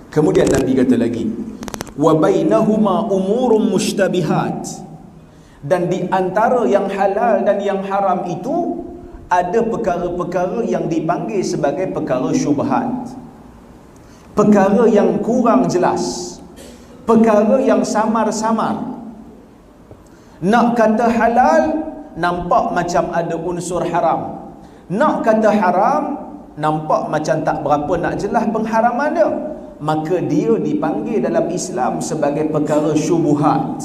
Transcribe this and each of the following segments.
Kemudian Nabi kata lagi, wa bainahuma umurum mushtabihat, dan di antara yang halal dan yang haram itu ada perkara-perkara yang dipanggil sebagai perkara syubhat, perkara yang kurang jelas, perkara yang samar-samar. Nak kata halal, nampak macam ada unsur haram. Nak kata haram, nampak macam tak berapa nak jelas pengharaman dia. Maka dia dipanggil dalam Islam sebagai perkara syubuhat.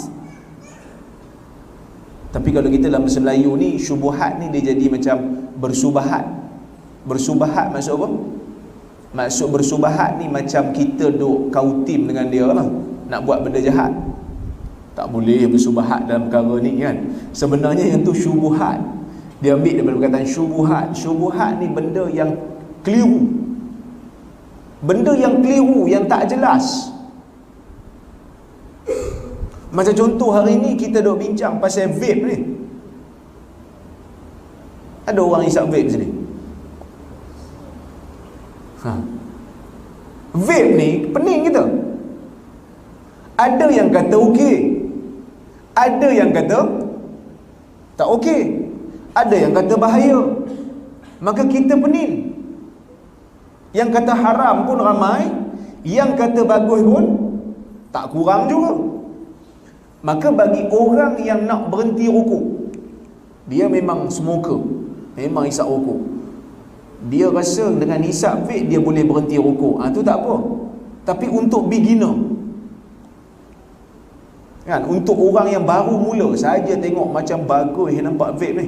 Tapi kalau kita dalam bahasa Melayu ni, syubuhat ni dia jadi macam bersubahat. Bersubahat maksud apa? Maksud bersubahat ni macam kita duk kautim dengan dia lah, nak buat benda jahat. Tak boleh bersubahat dalam perkara ni kan. Sebenarnya yang tu syubuhat. Dia ambil daripada perkataan syubuhat. Syubuhat ni benda yang keliru, benda yang keliru, yang tak jelas. Macam contoh hari ni kita duk bincang pasal vape ni. Ada orang hisap vape sini. Vape ni pening kita. Ada yang kata okey, ada yang kata tak okey, ada yang kata bahaya. Maka kita pening. Yang kata haram pun ramai, yang kata bagus pun tak kurang juga. Maka bagi orang yang nak berhenti rokok, dia memang smoker, memang hisap rokok, dia rasa dengan hisap vape dia boleh berhenti rokok, tu tak apa. Tapi untuk beginner kan, untuk orang yang baru mula saja tengok macam bagus nampak vape ni,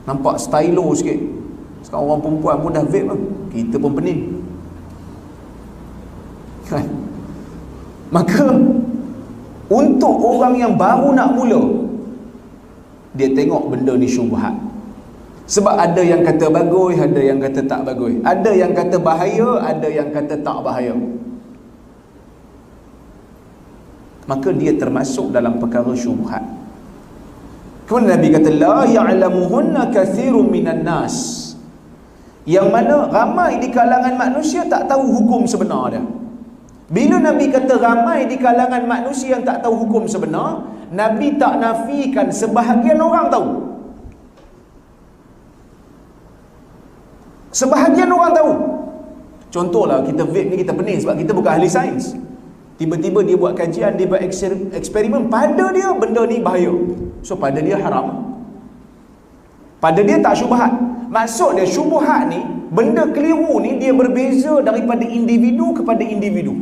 nampak stylo sikit. Sekarang orang perempuan pun dah vape lah, kita pun pening kan. Maka untuk orang yang baru nak mula, dia tengok benda ni syubhat. Sebab ada yang kata bagus, ada yang kata tak bagus, ada yang kata bahaya, ada yang kata tak bahaya. Maka dia termasuk dalam perkara syubhat. Kemudian Nabi kata, la ya'lamuhunna kathirun minan nas, yang mana ramai di kalangan manusia tak tahu hukum sebenar dia. Bila Nabi kata ramai di kalangan manusia yang tak tahu hukum sebenar, Nabi tak nafikan sebahagian orang tahu. Sebahagian orang tahu. Contohlah, kita vape ni kita pening sebab kita bukan ahli sains. Tiba-tiba dia buat kajian, dia buat eksperimen, pada dia benda ni bahaya, so pada dia haram, pada dia tak syubhat. Maksud dia syubhat ni, benda keliru ni, dia berbeza daripada individu kepada individu.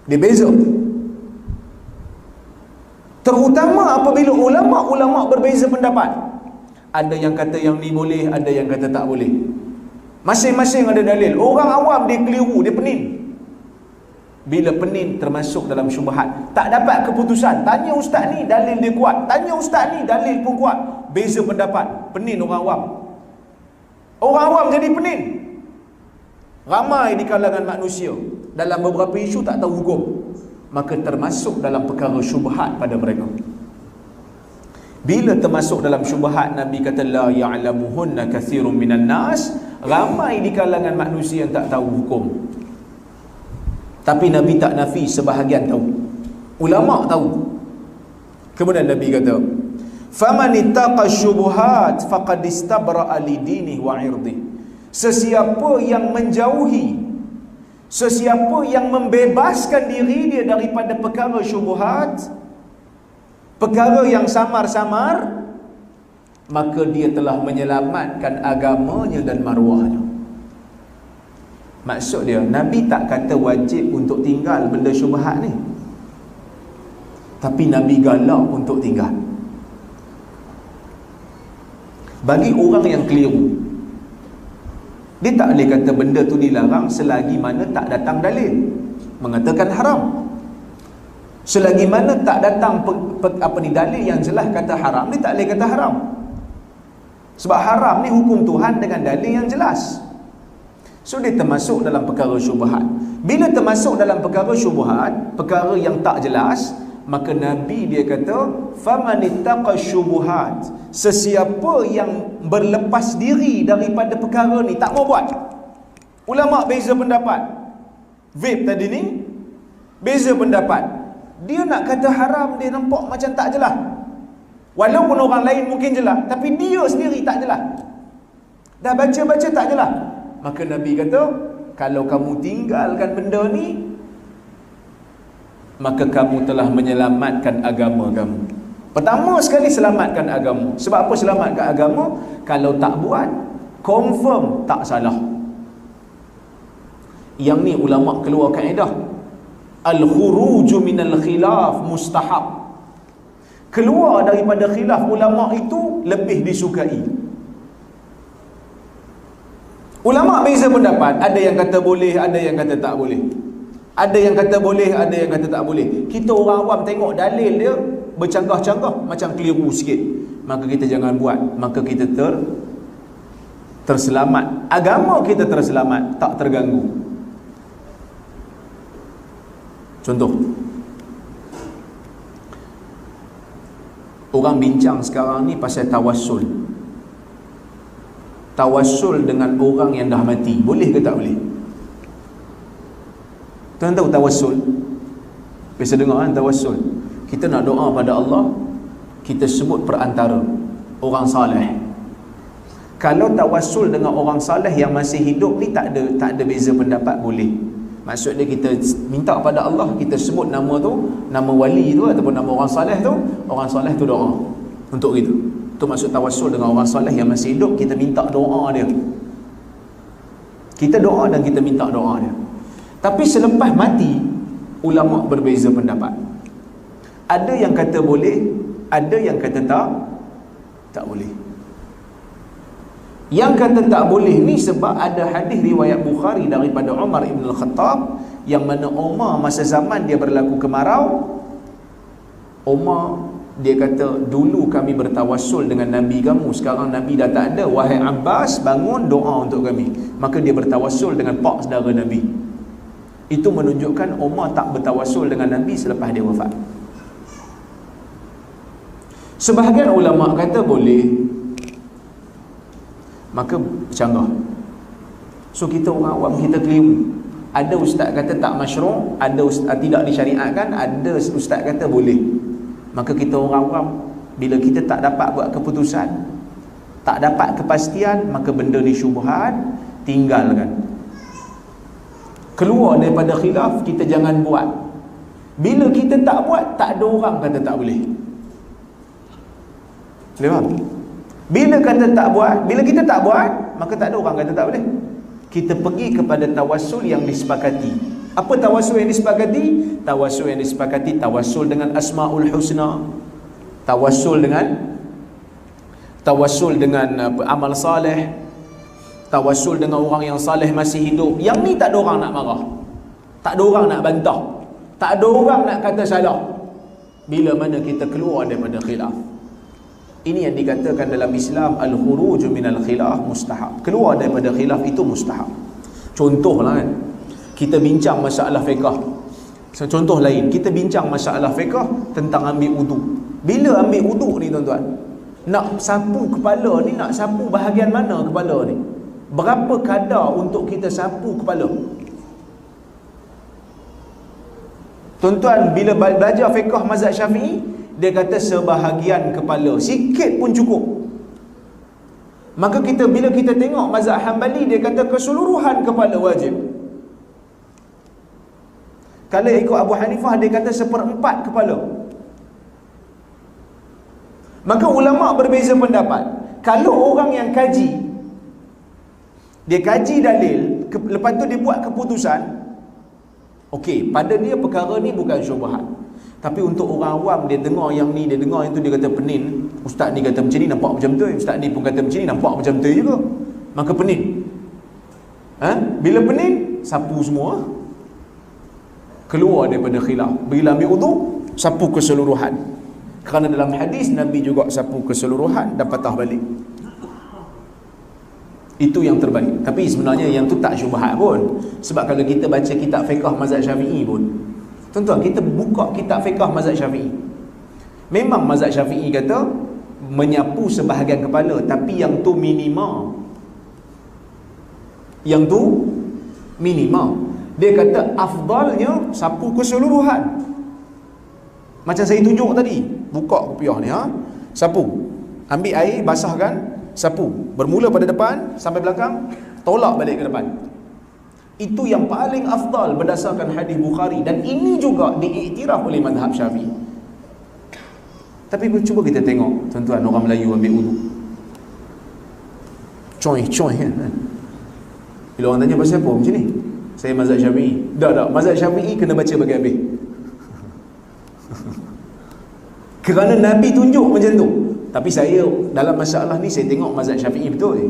Dia beza. Terutama apabila ulama-ulama berbeza pendapat. Ada yang kata yang ni boleh, ada yang kata tak boleh. Masing-masing ada dalil. Orang awam dia keliru, dia pening. Bila pening termasuk dalam syubhat, tak dapat keputusan. Tanya ustaz ni, dalil dia kuat. Tanya ustaz ni, dalil pun kuat. Beza pendapat, pening orang awam. Orang awam jadi pening. Ramai di kalangan manusia dalam beberapa isu tak tahu hukum, maka termasuk dalam perkara syubhat pada mereka. Bila termasuk dalam syubhat, Nabi kata la ya'lamuhunna kathirun minan nas, ramai di kalangan manusia yang tak tahu hukum. Tapi Nabi tak nafi sebahagian tahu. Ulama tahu. Kemudian Nabi kata, faman ittaqa syubuhat faqad istabra'a li dinihi wa 'irdihi. Sesiapa yang menjauhi, sesiapa yang membebaskan diri dia daripada perkara syubuhat, perkara yang samar-samar, maka dia telah menyelamatkan agamanya dan maruahnya. Maksud dia, Nabi tak kata wajib untuk tinggal benda syubhat ni, tapi Nabi galak untuk tinggal. Bagi orang yang keliru, dia tak boleh kata benda tu dilarang selagi mana tak datang dalil mengatakan haram. Selagi mana tak datang dalil yang jelas kata haram, dia tak boleh kata haram. Sebab haram ni hukum Tuhan dengan dalil yang jelas. So dia termasuk dalam perkara syubhat. Bila termasuk dalam perkara syubhat, perkara yang tak jelas, maka Nabi dia kata, faman ittaqa syubuhat, sesiapa yang berlepas diri daripada perkara ni, tak mau buat, Ulama beza pendapat. Vape tadi ni beza pendapat. Dia nak kata haram, dia nampak macam tak jelas. Walaupun orang lain mungkin jelas, tapi dia sendiri tak jelas. Dah baca-baca tak jelas. Maka Nabi kata, kalau kamu tinggalkan benda ni, maka kamu telah menyelamatkan agama kamu. Pertama sekali selamatkan agama. Sebab apa selamatkan agama? Kalau tak buat, confirm tak salah. Yang ni ulama keluar kaedah, al-khuruju minal khilaf mustahab. Keluar daripada khilaf ulama itu lebih disukai. Ulama beza pendapat, ada yang kata boleh, ada yang kata tak boleh. Ada yang kata boleh, ada yang kata tak boleh. Kita orang awam tengok dalil dia bercanggah-canggah, macam keliru sikit, maka kita jangan buat. Maka kita terselamat. Agama kita terselamat, tak terganggu. Contoh, orang bincang sekarang ni pasal tawassul. Tawassul dengan orang yang dah mati, boleh ke tak boleh? Tuan tahu tawassul? Biasa dengar kan tawassul. Kita nak doa pada Allah, kita sebut perantara orang saleh. Kalau tawassul dengan orang saleh yang masih hidup ni, tak ada beza pendapat, boleh. Maksud dia, kita minta pada Allah, kita sebut nama tu, nama wali tu ataupun nama orang saleh tu doa untuk kita. Itu maksud tawassul dengan orang saleh yang masih hidup. Kita minta doa dia, kita doa dan kita minta doa dia. Tapi selepas mati, ulama berbeza pendapat. Ada yang kata boleh, ada yang kata tak boleh. Yang kata tak boleh ni sebab ada hadis riwayat Bukhari daripada Umar ibn al-Khattab, yang mana Umar masa zaman dia berlaku kemarau. Umar dia kata, dulu kami bertawassul dengan Nabi kamu, sekarang Nabi dah tak ada, wahai Abbas, bangun doa untuk kami. Maka dia bertawassul dengan pak saudara Nabi. Itu menunjukkan Umar tak bertawassul dengan Nabi selepas dia wafat. Sebahagian ulama kata boleh, maka canggah. So kita orang awam, kita keliru. Ada ustaz kata tak masyru', ada ustaz tidak disyariatkan, ada ustaz kata boleh. Maka kita orang awam, bila kita tak dapat buat keputusan, tak dapat kepastian, maka benda ni syubhat, tinggalkan. Keluar daripada khilaf, kita jangan buat. Bila kita tak buat, tak ada orang kata tak boleh. Boleh faham? Bila kata tak buat, bila kita tak buat, maka tak ada orang kata tak boleh. Kita pergi kepada tawassul yang disepakati. Apa tawassul yang disepakati? Tawassul yang disepakati, tawassul dengan Asmaul Husna, tawassul dengan amal saleh, tawassul dengan orang yang saleh masih hidup. Yang ni tak ada orang nak marah, tak ada orang nak bantah, tak ada orang nak kata salah. Bila mana kita keluar daripada khilaf. Ini yang dikatakan dalam Islam, al-khuruju minal khilaf mustahab. Keluar daripada khilaf itu mustahab. Contohlah kan, kita bincang masalah fiqh. Contoh lain, kita bincang masalah fiqh tentang ambil wudu. Bila ambil wudu ni tuan-tuan, nak sapu kepala ni, nak sapu bahagian mana kepala ni? Berapa kadar untuk kita sapu kepala? Tuan-tuan, bila belajar fiqh mazhab Syafi'i, dia kata sebahagian kepala, sikit pun cukup. Maka bila kita tengok mazhab Hanbali, dia kata keseluruhan kepala wajib. Kalau ikut Abu Hanifah, dia kata 1/4 kepala. Maka ulama berbeza pendapat. Kalau orang yang kaji, dia kaji dalil, lepas tu dia buat keputusan, okey, pada dia perkara ni bukan syubhat. Tapi untuk orang awam, dia dengar yang ni, dia dengar yang tu, dia kata penin. Ustaz ni kata macam ni, nampak macam tu. Ustaz ni pun kata macam ni, nampak macam tu juga. Maka penin. Bila penin, sapu semua, keluar daripada khilaf. Bila ambil wudu, sapu keseluruhan. Kerana dalam hadis Nabi juga sapu keseluruhan dan patah balik. Itu yang terbaik. Tapi sebenarnya yang tu tak syubhat pun. Sebab kalau kita baca kitab fiqh mazhab Syafi'i pun, tuan-tuan, kita buka kitab fiqh mazhab Syafi'i, memang mazhab Syafi'i kata menyapu sebahagian kepala, tapi yang tu minima. Yang tu Minimal. Dia kata afdalnya sapu keseluruhan. Macam saya tunjuk tadi, buka kopiah ni, sapu, ambil air, basahkan, sapu, bermula pada depan sampai belakang, tolak balik ke depan. Itu yang paling afdal berdasarkan hadis Bukhari, dan ini juga diiktiraf oleh mazhab Syafi'i. Tapi cuba kita tengok tuan-tuan, orang Melayu ambil wudu, coy kan. Bila orang tanya pasal apa macam ni, saya mazhab Syafi'i. Tak, mazhab Syafi'i kena baca bagi habis. Kerana Nabi tunjuk macam tu. Tapi saya dalam masalah ni, saya tengok mazhab Syafi'i betul.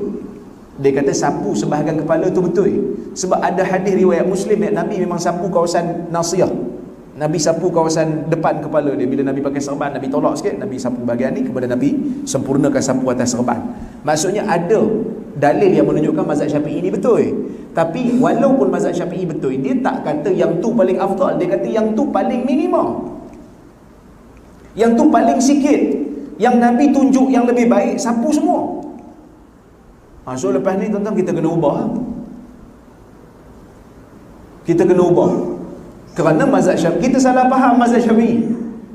Dia kata sapu sebahagian kepala tu betul. Sebab ada hadis riwayat Muslim yang Nabi memang sapu kawasan nasiyah. Nabi sapu kawasan depan kepala dia. Bila Nabi pakai serban, Nabi tolak sikit, Nabi sapu bahagian ni, kepada Nabi sempurnakan sapu atas serban. Maksudnya ada dalil yang menunjukkan mazhab Syafi'i ni betul. Tapi walaupun mazhab Syafi'i betul, dia tak kata yang tu paling afdal. Dia kata yang tu paling minimum, yang tu paling sikit. Yang Nabi tunjuk yang lebih baik, sapu semua. So lepas ni tuan-tuan, kita kena ubah. Kita kena ubah. Kerana mazhab Syafi'i, kita salah faham mazhab Syafi'i.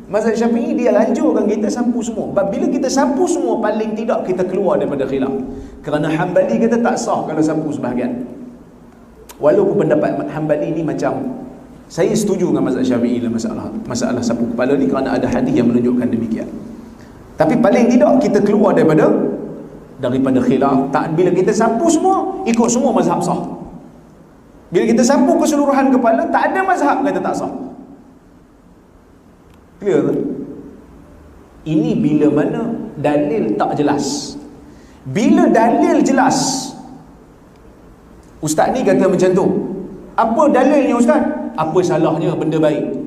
Mazhab Syafi'i dia anjurkan kita sapu semua. Bila kita sapu semua, paling tidak kita keluar daripada khilaf. Kerana Hambali kata tak sah kalau sapu sebahagian. Walaupun pendapat Hambali ni macam, saya setuju dengan mazhab Syafi'i dalam masalah sapu kepala ni, kerana ada hadis yang menunjukkan demikian. Tapi paling tidak kita keluar daripada khilaf. Tak, bila kita sapu semua, ikut semua mazhab sah. Bila kita sapu keseluruhan kepala, tak ada mazhab kata tak sah. Clear tak? Ini bila mana dalil tak jelas. Bila dalil jelas, ustaz ni kata macam tu, apa dalilnya ustaz? Apa salahnya benda baik?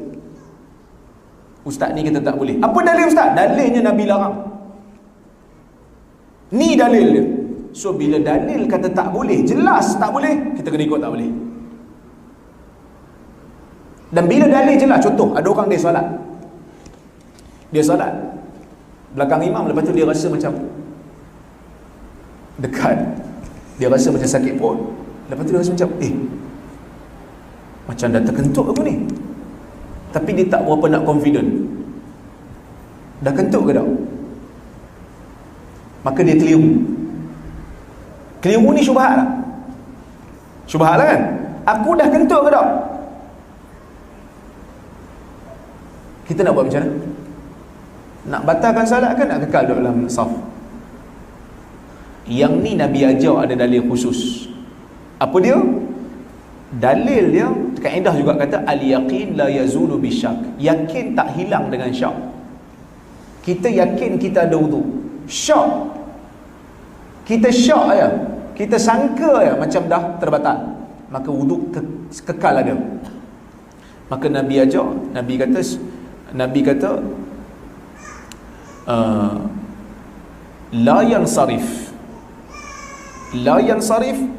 Ustaz ni kata tak boleh. Apa dalil ustaz? Dalilnya Nabi larang. Ni dalil dia. So bila dalil kata tak boleh, jelas tak boleh, kita kena ikut tak boleh. Dan bila dalil jelas, contoh, ada orang dia solat belakang imam, lepas tu dia rasa macam dekat, dia rasa macam sakit perut, lepas tu dia rasa macam macam dah terkentut aku ni, tapi dia tak berapa nak confident. Dah kentut ke tak? Maka dia keliru. Keliru ni syubhat tak? Syubhat lah kan? Aku dah kentut ke tak? Kita nak buat macam mana? Nak batalkan salat kan, nak kekal dalam saf? Yang ni Nabi ajar ada dalil khusus. Apa dia? Dalil dia, kaedah juga kata al-yaqin la yazulu bisyak. Yakin tak hilang dengan syak. Kita yakin kita ada wudu, syak, kita syak ya, kita sangka ya macam dah terbatal, maka wudu kekal ada. Maka Nabi ajar, Nabi kata la yansarif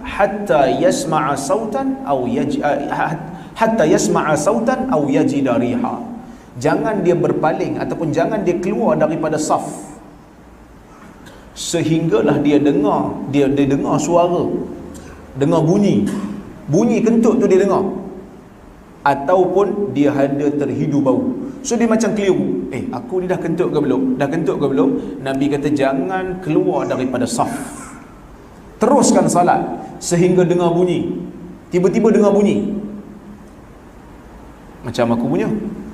hatta yasma'a sautan aw yajida riha. Jangan dia berpaling ataupun jangan dia keluar daripada saf sehinggalah dia dengar suara, dengar bunyi kentut tu dia dengar, ataupun dia ada terhidu bau. So dia macam keliru, aku ni dah kentut ke belum? Nabi kata jangan keluar daripada saf, teruskan salat sehingga dengar bunyi. Tiba-tiba dengar bunyi macam aku punya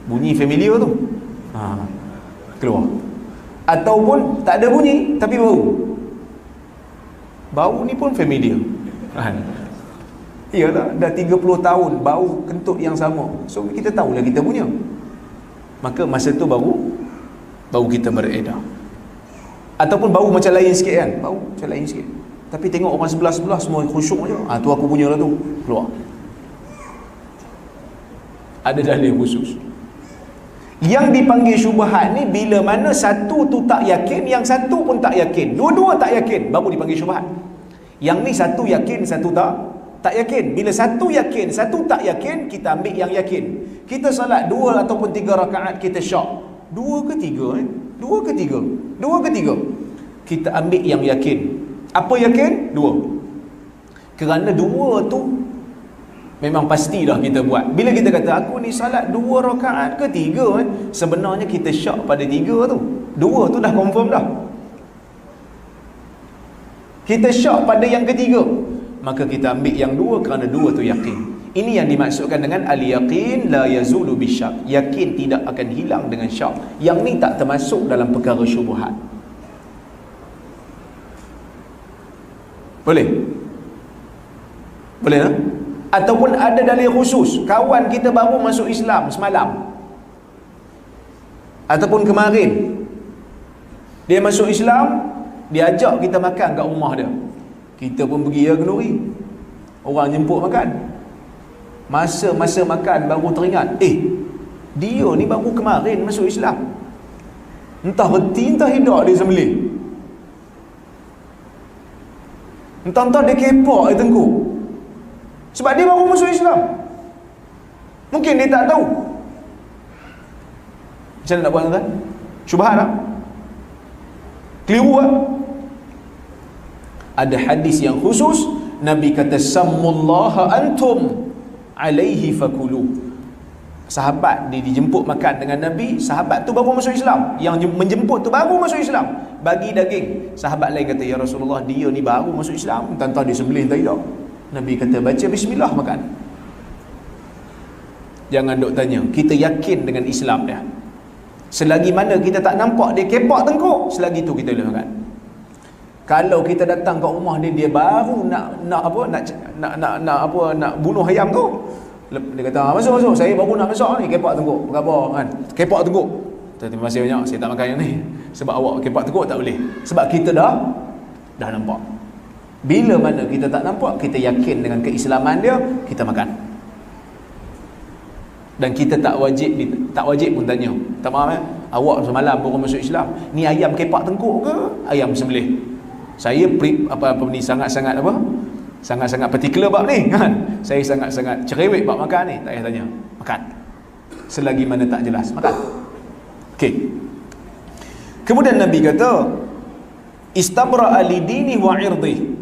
bunyi familiar tu, keluar. Ataupun tak ada bunyi tapi bau ni pun familiar kan? Iyalah, dah 30 tahun bau kentut yang sama, so kita tahulah kita punya. Maka masa tu bau kita beredar. Ataupun bau macam lain sikit kan, bau macam lain sikit, tapi tengok orang sebelah-sebelah semua khusyuk je, tu aku punya lah tu, keluar. Ada dalil khusus. Yang dipanggil syubhat ni bila mana satu tu tak yakin, yang satu pun tak yakin, dua-dua tak yakin, baru dipanggil syubhat. Yang ni satu yakin, satu tak yakin. Bila satu yakin, satu tak yakin, kita ambil yang yakin. Kita salat 2 ataupun 3 rakaat, kita syak 2 ke 3 2 ke 3 kita ambil yang yakin. Apa yakin? 2. Kerana 2 tu Memang pasti dah kita buat. Bila kita kata aku ni salat 2 rakaat ke 3, sebenarnya kita syak pada 3 tu. 2 tu dah confirm dah. Kita syak pada yang ketiga, maka kita ambil yang 2 kerana 2 tu yakin. Ini yang dimaksudkan dengan al-yaqin la yazulu bisyak. Yakin tidak akan hilang dengan syak. Yang ni tak termasuk dalam perkara syubhat. Boleh? Boleh tak? Ataupun ada dalil khusus, kawan kita baru masuk Islam semalam ataupun kemarin, dia masuk Islam, dia ajak kita makan kat rumah dia, kita pun pergi ya kenduri, orang jemput makan. Masa makan baru teringat, dia ni baru kemarin masuk Islam, entah reti entah hidup dia sembelih, entah dia kepak dia tengkuk, sebab dia baru masuk Islam. Mungkin dia tak tahu. Macam mana nak buat tuan? Syubhat tak? Keliru tak? Ada hadis yang khusus, Nabi kata sammullaha antum alaihi fakulu. Sahabat dia dijemput makan dengan Nabi, sahabat tu baru masuk Islam, yang menjemput tu baru masuk Islam, bagi daging. Sahabat lain kata, ya Rasulullah, dia ni baru masuk Islam, entah dia sembelih entah tidak. Nabi kata baca bismillah makan. Jangan duk tanya, kita yakin dengan Islam dia. Selagi mana kita tak nampak dia kepak tengkuk, selagi tu kita boleh makan. Kalau kita datang kat rumah dia, dia baru nak bunuh ayam tu, dia kata masuk, saya baru nak masuk ni, kepak tengkuk, apa khabar kan? Kepak tengkuk. Terima kasih banyak, saya tak makan yang ni. Sebab awak kepak tengkuk tak boleh. Sebab kita dah nampak. Bila mana kita tak nampak, kita yakin dengan keislaman dia, kita makan. Dan kita tak wajib pun tanya, tak maaf awak semalam baru masuk Islam, ni ayam kepak tengkuk ke ayam sembelih? Saya sangat-sangat particular bab ni kan. Saya sangat-sangat cerewet bab makan ni. Tak payah tanya, makan. Selagi mana tak jelas, makan. Okey. Kemudian Nabi kata istabra'a lidini wa 'irdihi.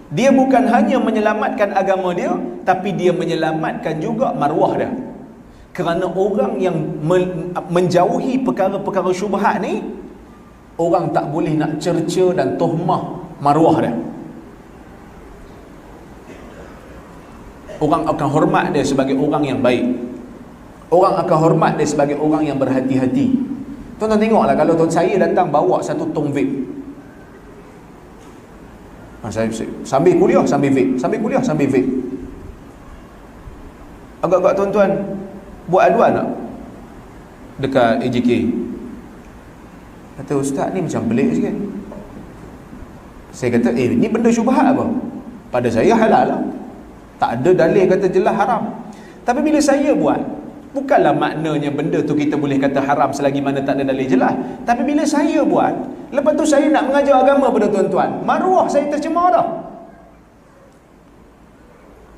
Dia bukan hanya menyelamatkan agama dia, tapi dia menyelamatkan juga maruah dia. Kerana orang yang menjauhi perkara-perkara syubhat ni, orang tak boleh nak cerca dan tohmah maruah dia. Orang akan hormat dia sebagai orang yang baik. Orang akan hormat dia sebagai orang yang berhati-hati. Tuan-tuan tengoklah, kalau saya datang bawa satu tong vape, saya sambil kuliah sambil vape, agak-agak tuan-tuan buat aduan tak dekat AJK? Kata ustaz ni macam pelik sikit. Saya kata ni benda syubhat apa? Pada saya halal lah, tak ada dalil kata jelas haram. Tapi bila saya buat, bukanlah maknanya benda tu kita boleh kata haram selagi mana tak ada dalil jelas. Tapi bila saya buat, lepas tu saya nak mengajar agama pada tuan-tuan, maruah saya tercemar dah.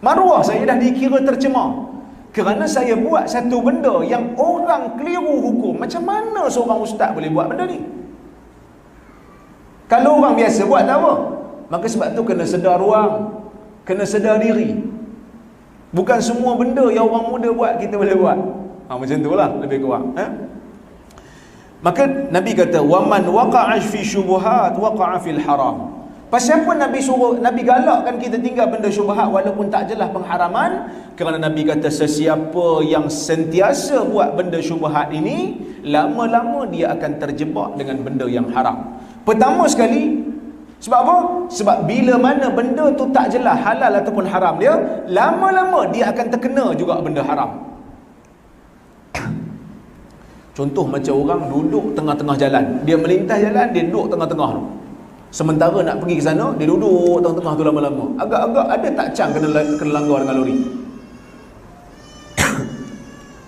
Maruah saya dah dikira tercemar kerana saya buat satu benda yang orang keliru hukum. Macam mana seorang ustaz boleh buat benda ni? Kalau orang biasa buat tak apa. Maka sebab tu kena sedar ruang, kena sedar diri. Bukan semua benda yang orang muda buat kita boleh buat. Macam tu lah lebih kurang. Maka Nabi kata waman waqa'a fi syubhat waqa'a fil haram. Pasal apa Nabi galakkan kita tinggal benda syubhat walaupun tak jelas pengharaman? Kerana Nabi kata sesiapa yang sentiasa buat benda syubhat ini, lama-lama dia akan terjebak dengan benda yang haram. Pertama sekali, sebab apa? Sebab bila mana benda tu tak jelas halal ataupun haram dia, lama-lama dia akan terkena juga benda haram. Contoh macam orang duduk tengah-tengah jalan, dia melintas jalan, dia duduk tengah-tengah tu. Sementara nak pergi ke sana, dia duduk tengah-tengah tu lama-lama. Agak-agak ada tak cang kena langgar dengan lori?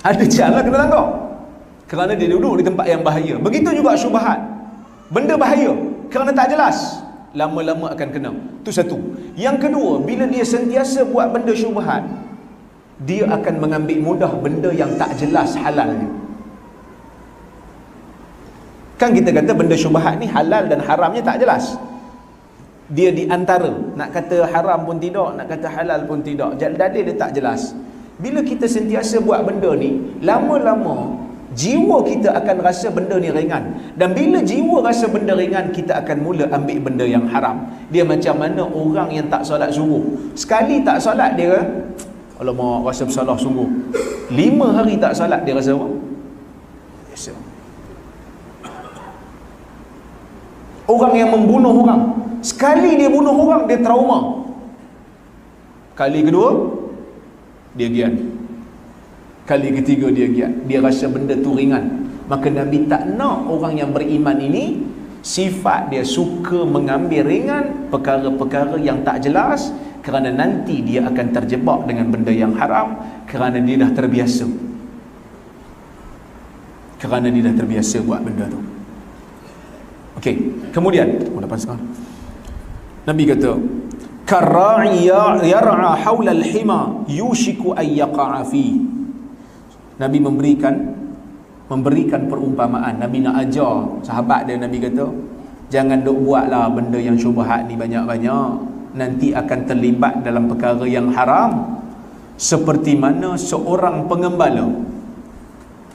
Ada cang lah kena langgar, kerana dia duduk di tempat yang bahaya. Begitu juga syubhat, benda bahaya kerana tak jelas, lama-lama akan kena. Itu satu. Yang kedua, bila dia sentiasa buat benda syubhat, dia akan mengambil mudah benda yang tak jelas halalnya. Kan kita kata benda syubhat ni halal dan haramnya tak jelas. Dia di antara, nak kata haram pun tidak, nak kata halal pun tidak. Dalil dia tak jelas. Bila kita sentiasa buat benda ni, lama-lama jiwa kita akan rasa benda ni ringan. Dan bila jiwa rasa benda ringan, kita akan mula ambil benda yang haram. Dia macam mana orang yang tak solat subuh. Sekali tak solat dia, alamak, rasa bersalah sungguh. 5 hari tak solat dia rasa apa? Biasa. Orang yang membunuh orang, sekali dia bunuh orang, dia trauma. Kali kedua, dia gian. Kali ketiga dia gian. Dia rasa benda tu ringan. Maka Nabi tak nak orang yang beriman ini sifat dia suka mengambil ringan perkara-perkara yang tak jelas, kerana nanti dia akan terjebak dengan benda yang haram, kerana dia dah terbiasa. Kerana dia dah terbiasa buat benda tu. Okey, kemudian Nabi kata, karra'i yar'a hawla al-hima yushiku ay yaqa'a fi. Nabi memberikan perumpamaan. Nabi nak ajar sahabat dia. Nabi kata, jangan duk buatlah benda yang syubhat ni banyak-banyak, nanti akan terlibat dalam perkara yang haram. Seperti mana seorang pengembala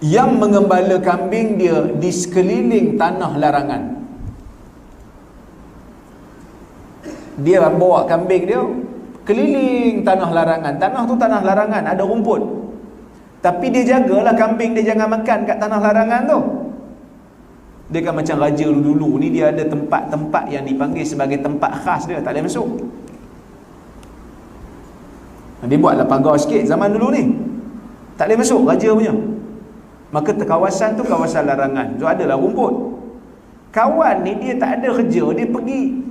yang mengembala kambing dia di sekeliling tanah larangan. Dia bawa kambing dia keliling tanah larangan. Tanah tu tanah larangan, ada rumput, tapi dia jagalah kambing dia jangan makan kat tanah larangan tu. Dia kan macam raja dulu ni, dia ada tempat-tempat yang dipanggil sebagai tempat khas dia, tak boleh masuk. Dia buatlah pagar sikit zaman dulu ni, tak boleh masuk raja punya. Maka kawasan tu kawasan larangan, so adalah rumput. Kawan ni dia tak ada kerja, dia pergi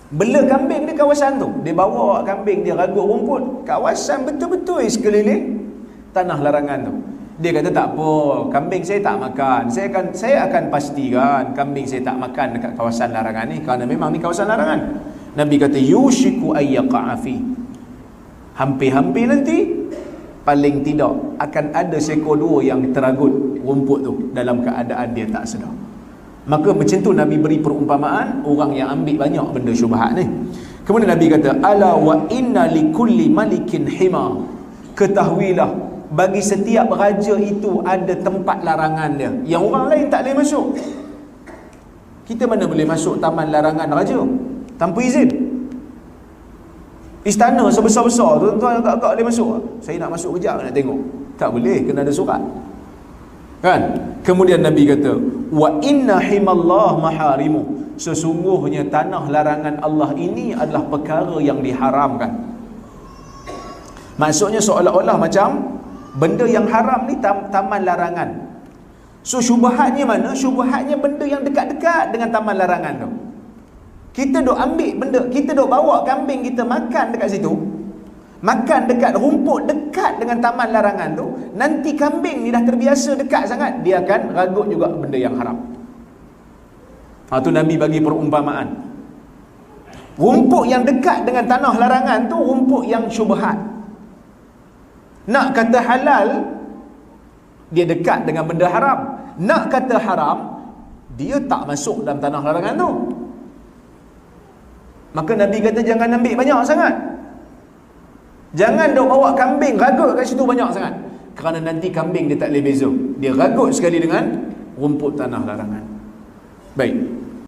bela kambing di kawasan tu. Dia bawa kambing dia ragut rumput, kawasan betul-betul sekeliling tanah larangan tu. Dia kata tak apa, kambing saya tak makan. Saya akan pastikan kambing saya tak makan dekat kawasan larangan ni, kerana memang ni kawasan larangan. Nabi kata yushiku ayyaqa'a fi. Hampir-hampir nanti, paling tidak akan ada seekor dua yang teragut rumput tu dalam keadaan dia tak sedar. Maka macam tu Nabi beri perumpamaan orang yang ambil banyak benda syubhat ni. Kemudian Nabi kata, ala wa inna likulli malikin hima. Ketahuilah, bagi setiap raja itu ada tempat larangan dia yang orang lain tak boleh masuk. Kita mana boleh masuk taman larangan raja tanpa izin? Istana sebesar-besar tu, tuan-tuan agak-agak boleh masuk. Saya nak masuk kejap nak tengok. Tak boleh, kena ada surat. Kan? Kemudian Nabi kata, wa inna himallah maharimu. Sesungguhnya tanah larangan Allah ini adalah perkara yang diharamkan. Maksudnya seolah-olah macam benda yang haram ni taman larangan. So syubhatnya mana? Syubhatnya benda yang dekat-dekat dengan taman larangan tu. Kita duk ambil benda, kita duk bawa kambing kita makan dekat situ, makan dekat rumput dekat dengan taman larangan tu. Nanti kambing ni dah terbiasa dekat sangat, dia akan ragut juga benda yang haram. Tu Nabi bagi perumpamaan. Rumput yang dekat dengan tanah larangan tu rumput yang syubhat. Nak kata halal, dia dekat dengan benda haram. Nak kata haram, dia tak masuk dalam tanah larangan tu. Maka Nabi kata jangan ambil banyak sangat. Jangan dok bawa kambing ragut kat situ banyak sangat, kerana nanti kambing dia tak boleh beza. Dia ragut sekali dengan rumput tanah larangan. Baik.